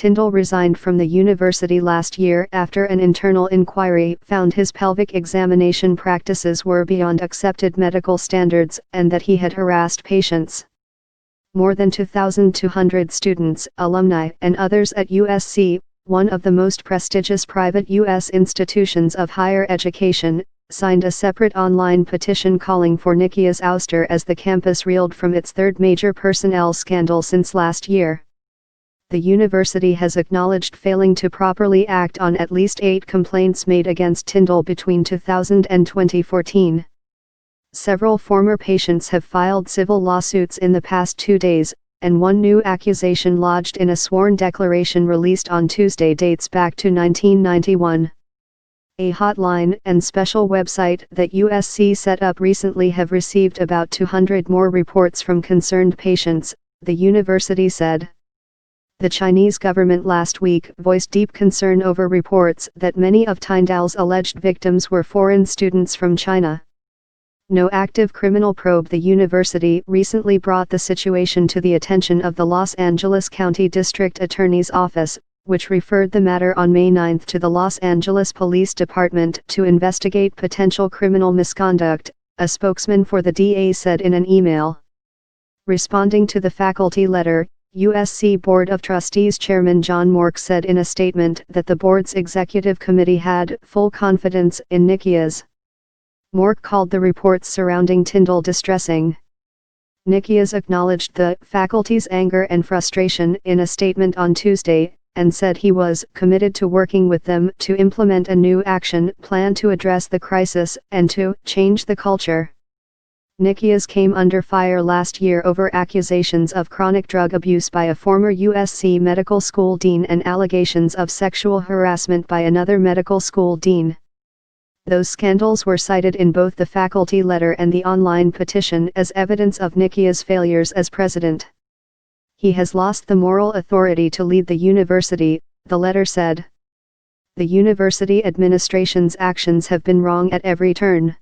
Tyndall resigned from the university last year after an internal inquiry found his pelvic examination practices were beyond accepted medical standards and that he had harassed patients. More than 2,200 students, alumni, and others at USC, one of the most prestigious private U.S. institutions of higher education, signed a separate online petition calling for Nikia's ouster as the campus reeled from its third major personnel scandal since last year. The university has acknowledged failing to properly act on at least 8 complaints made against Tyndall between 2000 and 2014. Several former patients have filed civil lawsuits in the past 2 days, and one new accusation lodged in a sworn declaration released on Tuesday dates back to 1991. A hotline and special website that USC set up recently have received about 200 more reports from concerned patients, the university said. The Chinese government last week voiced deep concern over reports that many of Tyndall's alleged victims were foreign students from China. No active criminal probe. The university recently brought the situation to the attention of the Los Angeles County District Attorney's Office, which referred the matter on May 9 to the Los Angeles Police Department to investigate potential criminal misconduct, a spokesman for the DA said in an email. Responding to the faculty letter, USC Board of Trustees Chairman John Mork said in a statement that the board's executive committee had full confidence in Nikia's. Mork called the reports surrounding Tyndall distressing. Nikia's acknowledged the faculty's anger and frustration in a statement on Tuesday, and said he was committed to working with them to implement a new action plan to address the crisis and to change the culture. Nikia's came under fire last year over accusations of chronic drug abuse by a former USC medical school dean and allegations of sexual harassment by another medical school dean. Those scandals were cited in both the faculty letter and the online petition as evidence of Nikia's failures as president. He has lost the moral authority to lead the university, the letter said. The university administration's actions have been wrong at every turn.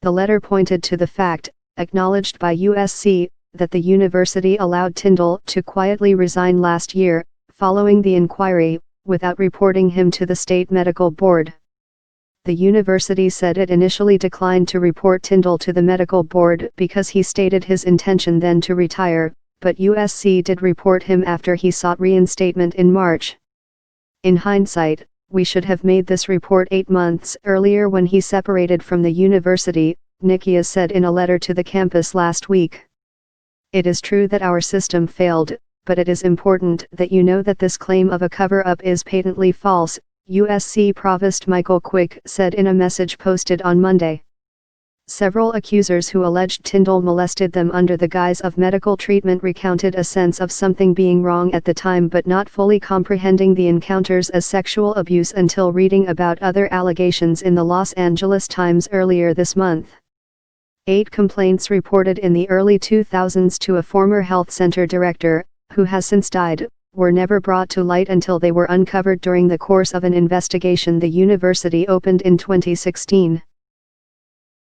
The letter pointed to the fact, acknowledged by USC, that the university allowed Tyndall to quietly resign last year, following the inquiry, without reporting him to the state medical board. The university said it initially declined to report Tyndall to the medical board because he stated his intention then to retire, but USC did report him after he sought reinstatement in March. In hindsight, we should have made this report 8 months earlier when he separated from the university, Nikia said in a letter to the campus last week. It is true that our system failed, but it is important that you know that this claim of a cover-up is patently false, USC Provost Michael Quick said in a message posted on Monday. Several accusers who alleged Tyndall molested them under the guise of medical treatment recounted a sense of something being wrong at the time but not fully comprehending the encounters as sexual abuse until reading about other allegations in the Los Angeles Times earlier this month. 8 complaints reported in the early 2000s to a former health center director, who has since died, were never brought to light until they were uncovered during the course of an investigation the university opened in 2016.